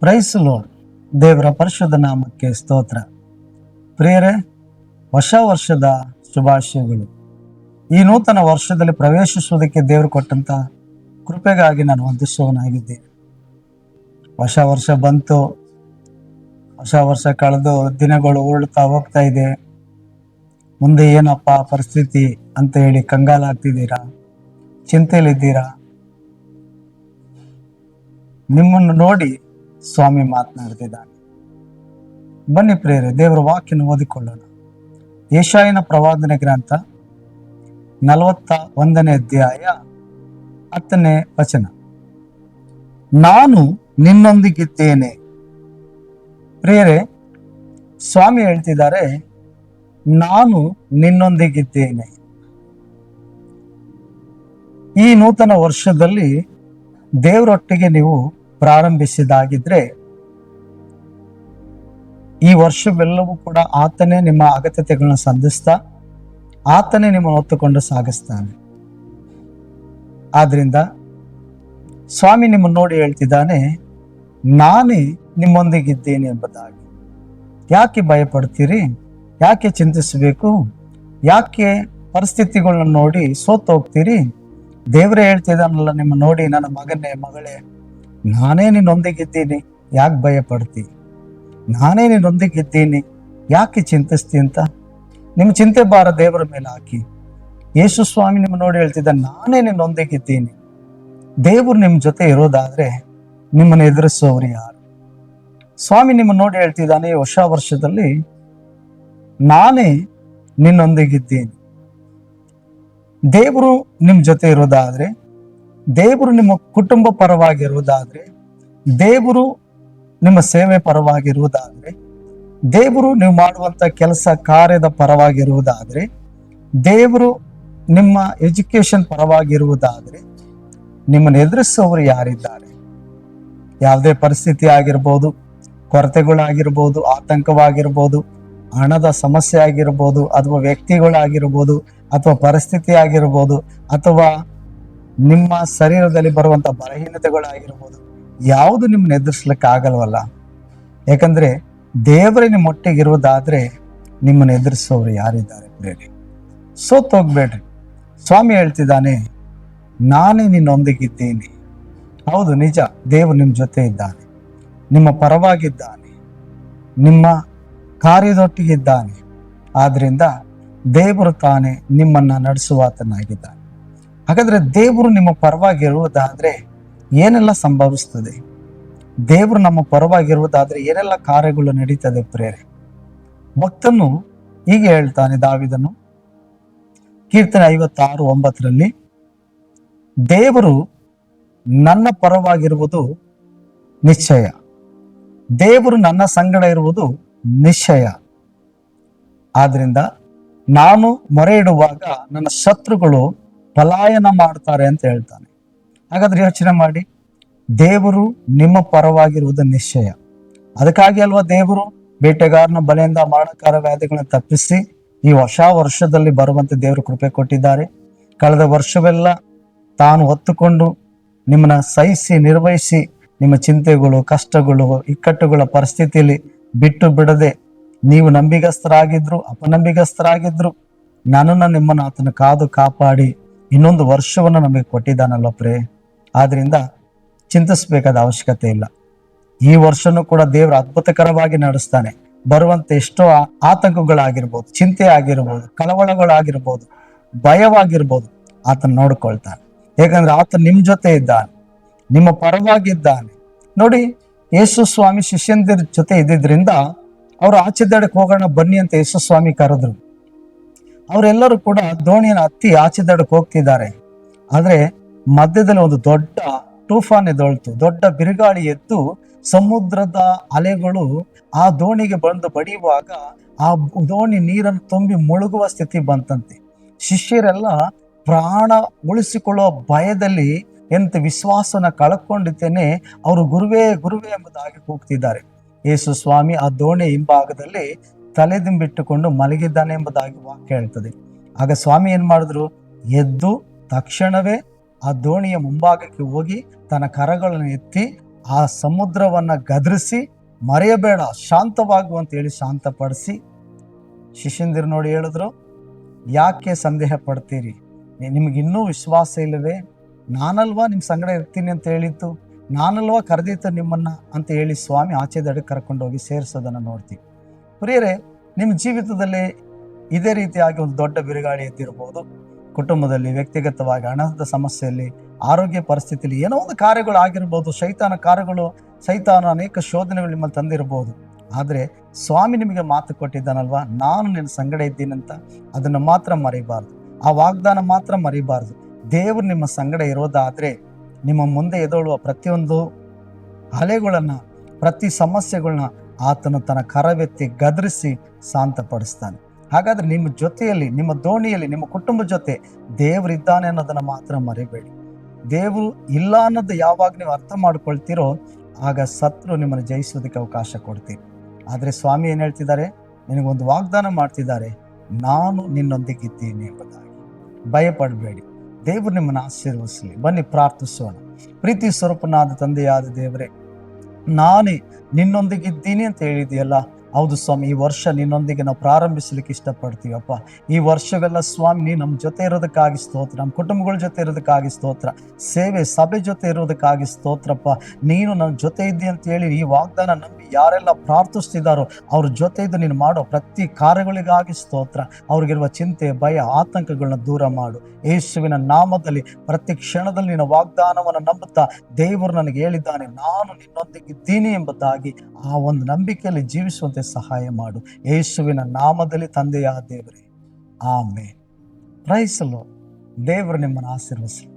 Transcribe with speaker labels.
Speaker 1: Price lord. ದೇವರ ಪರಿಶುದ್ಧ ನಾಮಕ್ಕೆ ಸ್ತೋತ್ರ. ಪ್ರಿಯರೇ, ಹೊಸ ವರ್ಷದ ಶುಭಾಶಯಗಳು. ಈ ನೂತನ ವರ್ಷದಲ್ಲಿ ಪ್ರವೇಶಿಸುವುದಕ್ಕೆ ದೇವರು ಕೊಟ್ಟಂತ ಕೃಪೆಗಾಗಿ ನಾನು ವಂದಿಸುವವನಾಗಿದ್ದೇನೆ. ಹೊಸ ವರ್ಷ ಬಂತು, ಹೊಸ ವರ್ಷ ಕಳೆದು ದಿನಗಳು ಉರುಳ್ತಾ ಹೋಗ್ತಾ ಇದೆ. ಮುಂದೆ ಏನಪ್ಪ ಪರಿಸ್ಥಿತಿ ಅಂತ ಹೇಳಿ ಕಂಗಾಲಾಗ್ತಿದ್ದೀರಾ, ಚಿಂತೆಯಲ್ಲಿದ್ದೀರಾ? ನಿಮ್ಮನ್ನು ನೋಡಿ ಸ್ವಾಮಿ ಮಾತನಾಡ್ತಿದ್ದಾನೆ. ಬನ್ನಿ ಪ್ರಿಯರೇ, ದೇವರ ವಾಕ್ಯನ ಓದಿಕೊಳ್ಳೋಣ. ಯೆಶಾಯನ ಪ್ರವಾದನೆ ಗ್ರಂಥ 41ನೇ ಅಧ್ಯಾಯ 10ನೇ ವಚನ. ನಾನು ನಿನ್ನೊಂದಿಗಿದ್ದೇನೆ. ಪ್ರಿಯರೇ, ಸ್ವಾಮಿ ಹೇಳ್ತಿದ್ದಾರೆ, ನಾನು ನಿನ್ನೊಂದಿಗಿದ್ದೇನೆ. ಈ ನೂತನ ವರ್ಷದಲ್ಲಿ ದೇವರೊಟ್ಟಿಗೆ ನೀವು ಪ್ರಾರಂಭಿಸಿದಾಗಿದ್ರೆ ಈ ವರ್ಷವೆಲ್ಲವೂ ಕೂಡ ಆತನೇ ನಿಮ್ಮ ಅಗತ್ಯತೆಗಳನ್ನ ಸಂಧಿಸ್ತಾ, ಆತನೇ ನಿಮ್ಮನ್ನು ಹೊತ್ತುಕೊಂಡು ಸಾಗಿಸ್ತಾನೆ. ಆದ್ರಿಂದ ಸ್ವಾಮಿ ನಿಮ್ಮನ್ನು ನೋಡಿ ಹೇಳ್ತಿದ್ದಾನೆ, ನಾನೇ ನಿಮ್ಮೊಂದಿಗಿದ್ದೇನೆ ಎಂಬುದಾಗಿ. ಯಾಕೆ ಭಯಪಡ್ತೀರಿ? ಯಾಕೆ ಚಿಂತಿಸಬೇಕು? ಯಾಕೆ ಪರಿಸ್ಥಿತಿಗಳನ್ನ ನೋಡಿ ಸೋತು ಹೋಗ್ತೀರಿ? ದೇವರೇ ಹೇಳ್ತಿದ್ದಾನಲ್ಲ ನಿಮ್ಮ ನೋಡಿ, ನನ್ನ ಮಗನೇ ಮಗಳೇ, ನಾನೇ ನಿನ್ನೊಂದಿಗಿದ್ದೀನಿ, ಯಾಕೆ ಭಯ ಪಡ್ತಿ? ನಾನೇ ನಿನ್ನೊಂದಿಗಿದ್ದೀನಿ, ಯಾಕೆ ಚಿಂತಿಸ್ತಿ ಅಂತ ನಿಮ್ಮ ಚಿಂತೆ ಭಾರ ದೇವರ ಮೇಲೆ ಹಾಕಿ. ಯೇಸು ಸ್ವಾಮಿ ನಿಮ್ಮ ನೋಡಿ ಹೇಳ್ತಿದ್ದ, ನಾನೇ ನಿನ್ನೊಂದಿಗಿದ್ದೀನಿ. ದೇವರು ನಿಮ್ಮ ಜೊತೆ ಇರೋದಾದ್ರೆ ನಿಮ್ಮನ್ನು ಎದುರಿಸೋರು ಯಾರು? ಸ್ವಾಮಿ ನಿಮ್ಮ ನೋಡಿ ಹೇಳ್ತಿದ್ದಾನೆ, ಹೊಸ ವರ್ಷದಲ್ಲಿ ನಾನೇ ನಿನ್ನೊಂದಿಗಿದ್ದೀನಿ. ದೇವರು ನಿಮ್ಮ ಜೊತೆ ಇರೋದಾದ್ರೆ, ದೇವರು ನಿಮ್ಮ ಕುಟುಂಬ ಪರವಾಗಿರುವುದಾದ್ರೆ, ದೇವರು ನಿಮ್ಮ ಸೇವೆ ಪರವಾಗಿರುವುದಾದ್ರೆ, ದೇವರು ನೀವು ಮಾಡುವಂತ ಕೆಲಸ ಕಾರ್ಯದ ಪರವಾಗಿರುವುದಾದ್ರೆ, ದೇವರು ನಿಮ್ಮ ಎಜುಕೇಶನ್ ಪರವಾಗಿರುವುದಾದ್ರೆ, ನಿಮ್ಮನ್ನು ಎದುರಿಸೋರು ಯಾರಿದ್ದಾರೆ? ಯಾವುದೇ ಪರಿಸ್ಥಿತಿ ಆಗಿರ್ಬೋದು, ಕೊರತೆಗಳಾಗಿರ್ಬೋದು, ಆತಂಕವಾಗಿರ್ಬೋದು, ಹಣದ ಸಮಸ್ಯೆ ಆಗಿರ್ಬೋದು, ಅಥವಾ ವ್ಯಕ್ತಿಗಳಾಗಿರ್ಬೋದು, ಅಥವಾ ಪರಿಸ್ಥಿತಿ ಆಗಿರ್ಬೋದು, ಅಥವಾ ನಿಮ್ಮ ಶರೀರದಲ್ಲಿ ಬರುವಂತ ಬಲಹೀನತೆಗಳಾಗಿರ್ಬೋದು, ಯಾವುದು ನಿಮ್ಮನ್ನ ಎದುರಿಸ್ಲಿಕ್ಕೆ ಆಗಲ್ವಲ್ಲ. ಯಾಕಂದ್ರೆ ದೇವರೇ ನಿಮ್ಮ ಒಟ್ಟಿಗಿರುವುದಾದ್ರೆ ನಿಮ್ಮನ್ನು ಎದುರಿಸೋರು ಯಾರಿದ್ದಾರೆ? ಬೇರೆ ಸೋತ್ ಹೋಗ್ಬೇಡ್ರಿ. ಸ್ವಾಮಿ ಹೇಳ್ತಿದ್ದಾನೆ, ನಾನೇ ನಿನ್ನೊಂದಿಗಿದ್ದೀನಿ. ಹೌದು, ನಿಜ, ದೇವರು ನಿಮ್ಮ ಜೊತೆ ಇದ್ದಾನೆ, ನಿಮ್ಮ ಪರವಾಗಿದ್ದಾನೆ, ನಿಮ್ಮ ಕಾರ್ಯದೊಟ್ಟಿಗಿದ್ದಾನೆ. ಆದ್ರಿಂದ ದೇವರು ತಾನೇ ನಿಮ್ಮನ್ನ ನಡೆಸುವಾತನಾಗಿದ್ದಾನೆ. ಹಾಗಾದ್ರೆ ದೇವರು ನಿಮ್ಮ ಪರವಾಗಿರುವುದಾದ್ರೆ ಏನೆಲ್ಲ ಸಂಭವಿಸ್ತದೆ? ದೇವರು ನಮ್ಮ ಪರವಾಗಿರುವುದಾದ್ರೆ ಏನೆಲ್ಲ ಕಾರ್ಯಗಳು ನಡೀತದೆ? ಪ್ರೇರೆ, ಭಕ್ತನು ಹೀಗೆ ಹೇಳ್ತಾನೆ, ದಾವಿದನು ಕೀರ್ತನೆ 56:9, ದೇವರು ನನ್ನ ಪರವಾಗಿರುವುದು ನಿಶ್ಚಯ, ದೇವರು ನನ್ನ ಸಂಗಡ ಇರುವುದು ನಿಶ್ಚಯ. ಆದ್ರಿಂದ ನಾನು ಮೊರೆ ಇಡುವಾಗ ನನ್ನ ಶತ್ರುಗಳು ಪಲಾಯನ ಮಾಡ್ತಾರೆ ಅಂತ ಹೇಳ್ತಾನೆ. ಹಾಗಾದ್ರೆ ಯೋಚನೆ ಮಾಡಿ, ದೇವರು ನಿಮ್ಮ ಪರವಾಗಿರುವುದು ನಿಶ್ಚಯ. ಅದಕ್ಕಾಗಿ ಅಲ್ವಾ ದೇವರು ಬೇಟೆಗಾರನ ಬಲೆಯಿಂದ ಮರಣಕಾರ ವ್ಯಾಧಿಗಳನ್ನ ತಪ್ಪಿಸಿ ಈ ಹೊಸ ವರ್ಷದಲ್ಲಿ ಬರುವಂತೆ ದೇವರು ಕೃಪೆ ಕೊಟ್ಟಿದ್ದಾರೆ. ಕಳೆದ ವರ್ಷವೆಲ್ಲ ತಾನು ಹೊತ್ತುಕೊಂಡು ನಿಮ್ಮನ್ನ ಸಹಿಸಿ ನಿರ್ವಹಿಸಿ, ನಿಮ್ಮ ಚಿಂತೆಗಳು, ಕಷ್ಟಗಳು, ಇಕ್ಕಟ್ಟುಗಳ ಪರಿಸ್ಥಿತಿಯಲ್ಲಿ ಬಿಟ್ಟು ಬಿಡದೆ, ನೀವು ನಂಬಿಗಸ್ತರಾಗಿದ್ರು ಅಪನಂಬಿಗಸ್ತರಾಗಿದ್ರು, ನನ್ನನ್ನು ನಿಮ್ಮನ್ನು ಆತನ ಕಾದು ಕಾಪಾಡಿ ಇನ್ನೊಂದು ವರ್ಷವನ್ನು ನಮಗೆ ಕೊಟ್ಟಿದ್ದಾನಲ್ಲ ಪ್ರೇ. ಆದ್ರಿಂದ ಚಿಂತಿಸಬೇಕಾದ ಅವಶ್ಯಕತೆ ಇಲ್ಲ. ಈ ವರ್ಷನೂ ಕೂಡ ದೇವರು ಅದ್ಭುತಕರವಾಗಿ ನಡೆಸ್ತಾನೆ. ಬರುವಂತ ಎಷ್ಟೋ ಆತಂಕಗಳಾಗಿರ್ಬೋದು, ಚಿಂತೆ ಆಗಿರ್ಬೋದು, ಕಳವಳಗಳಾಗಿರ್ಬೋದು, ಭಯವಾಗಿರ್ಬೋದು, ಆತನ ನೋಡ್ಕೊಳ್ತಾನೆ. ಯಾಕಂದ್ರೆ ಆತ ನಿಮ್ ಜೊತೆ ಇದ್ದಾನೆ, ನಿಮ್ಮ ಪರವಾಗಿದ್ದಾನೆ. ನೋಡಿ, ಯೇಸು ಸ್ವಾಮಿ ಶಿಷ್ಯಂದಿರ ಜೊತೆ ಇದ್ದಿದ್ರಿಂದ ಅವರು ಆಚೆ ದಡಕ್ಕೆ ಹೋಗೋಣ ಬನ್ನಿ ಅಂತ ಯೇಸು ಸ್ವಾಮಿ ಕರೆದ್ರು. ಅವರೆಲ್ಲರೂ ಕೂಡ ದೋಣಿಯನ್ನು ಹತ್ತಿ ಆಚೆ ದಡಕ್ಕೆ ಹೋಗ್ತಿದ್ದಾರೆ. ಆದ್ರೆ ಮಧ್ಯದಲ್ಲಿ ಒಂದು ದೊಡ್ಡ ತೂಫಾನ್ ಎದ್ದೊಳ್ತು, ದೊಡ್ಡ ಬಿರುಗಾಳಿ ಎದ್ದು ಸಮುದ್ರದ ಅಲೆಗಳು ಆ ದೋಣಿಗೆ ಬಂದು ಬಡಿಯುವಾಗ ಆ ದೋಣಿ ನೀರನ್ನು ತುಂಬಿ ಮುಳುಗುವ ಸ್ಥಿತಿ ಬಂತಂತೆ. ಶಿಷ್ಯರೆಲ್ಲ ಪ್ರಾಣ ಉಳಿಸಿಕೊಳ್ಳುವ ಭಯದಲ್ಲಿ ಎಂತ ವಿಶ್ವಾಸನ ಕಳ್ಕೊಂಡಿದ್ದೇನೆ, ಅವರು ಗುರುವೇ ಗುರುವೇ ಎಂಬುದಾಗಿ ಕೂಗ್ತಿದ್ದಾರೆ. ಯೇಸು ಸ್ವಾಮಿ ಆ ದೋಣಿ ಹಿಂಭಾಗದಲ್ಲಿ ತಲೆದಿಂಬಿಟ್ಟುಕೊಂಡು ಮಲಗಿದ್ದಾನೆ ಎಂಬುದಾಗಿ ವಾಕ್ಯ ಹೇಳ್ತದೆ. ಆಗ ಸ್ವಾಮಿ ಏನ್ ಮಾಡಿದ್ರು? ಎದ್ದು ತಕ್ಷಣವೇ ಆ ದೋಣಿಯ ಮುಂಭಾಗಕ್ಕೆ ಹೋಗಿ ತನ್ನ ಕರಗಳನ್ನು ಎತ್ತಿ ಆ ಸಮುದ್ರವನ್ನು ಗದರಿಸಿ ಮರೆಯಬೇಡ, ಶಾಂತವಾಗು ಅಂತ ಹೇಳಿ ಶಾಂತಪಡಿಸಿ ಶಿಷ್ಯಂದಿರು ನೋಡಿ ಹೇಳಿದ್ರು, ಯಾಕೆ ಸಂದೇಹ ಪಡ್ತೀರಿ? ನಿಮ್ಗೆ ಇನ್ನೂ ವಿಶ್ವಾಸ ಇಲ್ಲವೇ? ನಾನಲ್ವಾ ನಿಮ್ಮ ಸಂಗಡ ಇರ್ತೀನಿ ಅಂತ ಹೇಳಿತ್ತು, ನಾನಲ್ವಾ ಕರೆದಿತ್ತು ನಿಮ್ಮನ್ನ ಅಂತ ಹೇಳಿ ಸ್ವಾಮಿ ಆಚೆ ದಡಕ್ಕೆ ಕರ್ಕೊಂಡೋಗಿ ಸೇರಿಸೋದನ್ನು ನೋಡ್ತೀವಿ. ಪ್ರಿಯರೇ, ನಿಮ್ಮ ಜೀವಿತದಲ್ಲಿ ಇದೇ ರೀತಿಯಾಗಿ ಒಂದು ದೊಡ್ಡ ಬಿರುಗಾಳಿ ಎದ್ದಿರ್ಬೋದು. ಕುಟುಂಬದಲ್ಲಿ, ವ್ಯಕ್ತಿಗತವಾಗಿ, ಹಣದ ಸಮಸ್ಯೆಯಲ್ಲಿ, ಆರೋಗ್ಯ ಪರಿಸ್ಥಿತಿಯಲ್ಲಿ ಏನೋ ಒಂದು ಕಾರ್ಯಗಳು ಆಗಿರ್ಬೋದು. ಸೈತಾನ ಅನೇಕ ಶೋಧನೆಗಳು ನಿಮ್ಮಲ್ಲಿ ತಂದಿರ್ಬೋದು. ಆದರೆ ಸ್ವಾಮಿ ನಿಮಗೆ ಮಾತು ಕೊಟ್ಟಿದ್ದಾನಲ್ವಾ, ನಾನು ನಿನ್ನ ಸಂಗಡ ಇದ್ದೀನಂತ, ಅದನ್ನು ಮಾತ್ರ ಮರಿಬಾರ್ದು. ಆ ವಾಗ್ದಾನ ಮಾತ್ರ ಮರಿಬಾರ್ದು. ದೇವರು ನಿಮ್ಮ ಸಂಗಡ ಇರೋದಾದ್ರೆ ನಿಮ್ಮ ಮುಂದೆ ಎದುಳುವ ಪ್ರತಿಯೊಂದು ಅಲೆಗಳನ್ನ, ಪ್ರತಿ ಸಮಸ್ಯೆಗಳನ್ನ ಆತನು ತನ್ನ ಕರವೆತ್ತಿ ಗದರಿಸಿ ಶಾಂತಪಡಿಸ್ತಾನೆ. ಹಾಗಾದ್ರೆ ನಿಮ್ಮ ಜೊತೆಯಲ್ಲಿ, ನಿಮ್ಮ ದೋಣಿಯಲ್ಲಿ, ನಿಮ್ಮ ಕುಟುಂಬ ಜೊತೆ ದೇವರಿದ್ದಾನೆ ಅನ್ನೋದನ್ನ ಮಾತ್ರ ಮರಿಬೇಡಿ. ದೇವರು ಇಲ್ಲ ಅನ್ನೋದು ಯಾವಾಗ ನೀವು ಅರ್ಥ ಮಾಡ್ಕೊಳ್ತೀರೋ ಆಗ ಶತ್ರು ನಿಮ್ಮನ್ನು ಜಯಿಸೋದಕ್ಕೆ ಅವಕಾಶ ಕೊಡ್ತೀರಿ. ಆದರೆ ಸ್ವಾಮಿ ಏನು ಹೇಳ್ತಿದ್ದಾರೆ? ನಿನಗೊಂದು ವಾಗ್ದಾನ ಮಾಡ್ತಿದ್ದಾರೆ, ನಾನು ನಿನ್ನೊಂದಿಗಿದ್ದೀನಿ ಎಂಬುದಾಗಿ. ಭಯಪಡಬೇಡಿ, ದೇವರು ನಿಮ್ಮನ್ನು ಆಶೀರ್ವದಿಸಲಿ. ಬನ್ನಿ ಪ್ರಾರ್ಥಿಸೋಣ. ಪ್ರೀತಿ ಸ್ವರೂಪನಾದ ತಂದೆಯಾದ ದೇವರೇ, ನಾನೇ ನಿನ್ನೊಂದಿಗಿದ್ದೀನಿ ಅಂತ ಹೇಳಿದೆಯಲ್ಲ. ಹೌದು ಸ್ವಾಮಿ, ಈ ವರ್ಷ ನಿನ್ನೊಂದಿಗೆ ನಾವು ಪ್ರಾರಂಭಿಸಲಿಕ್ಕೆ ಇಷ್ಟಪಡ್ತೀವಪ್ಪ. ಈ ವರ್ಷವೆಲ್ಲ ಸ್ವಾಮಿ ನೀನು ನಮ್ಮ ಜೊತೆ ಇರೋದಕ್ಕಾಗಿ ಸ್ತೋತ್ರ, ನಮ್ಮ ಕುಟುಂಬಗಳ ಜೊತೆ ಇರೋದಕ್ಕಾಗಿ ಸ್ತೋತ್ರ, ಸೇವೆ ಸಭೆ ಜೊತೆ ಇರೋದಕ್ಕಾಗಿ ಸ್ತೋತ್ರಪ್ಪ. ನೀನು ನನ್ನ ಜೊತೆ ಇದ್ದಿ ಅಂತ ಹೇಳಿ ಈ ವಾಗ್ದಾನ ನಂಬಿ ಯಾರೆಲ್ಲ ಪ್ರಾರ್ಥಿಸ್ತಿದ್ದಾರೋ ಅವ್ರ ಜೊತೆ ಇದ್ದು ನೀನು ಮಾಡೋ ಪ್ರತಿ ಕಾರ್ಯಗಳಿಗಾಗಿ ಸ್ತೋತ್ರ. ಅವ್ರಿಗಿರುವ ಚಿಂತೆ, ಭಯ, ಆತಂಕಗಳನ್ನ ದೂರ ಮಾಡು. ಯೇಸುವಿನ ನಾಮದಲ್ಲಿ ಪ್ರತಿ ಕ್ಷಣದಲ್ಲಿ ನಿನ್ನ ವಾಗ್ದಾನವನ್ನು ನಂಬುತ್ತಾ ದೇವರು ನನಗೆ ಹೇಳಿದ್ದಾನೆ, ನಾನು ನಿನ್ನೊಂದಿಗಿದ್ದೀನಿ ಎಂಬುದಾಗಿ ಆ ಒಂದು ನಂಬಿಕೆಯಲ್ಲಿ ಜೀವಿಸುವಂತೆ ಸಹಾಯ ಮಾಡು. ಯೇಸುವಿನ ನಾಮದಲ್ಲಿ ತಂದೆಯಾದ ದೇವರೇ, ಆಮೇನ್. Price the lord. ದೇವರು ನಿಮ್ಮನ್ನು ಆಶೀರ್ವದಿಸಲಿ.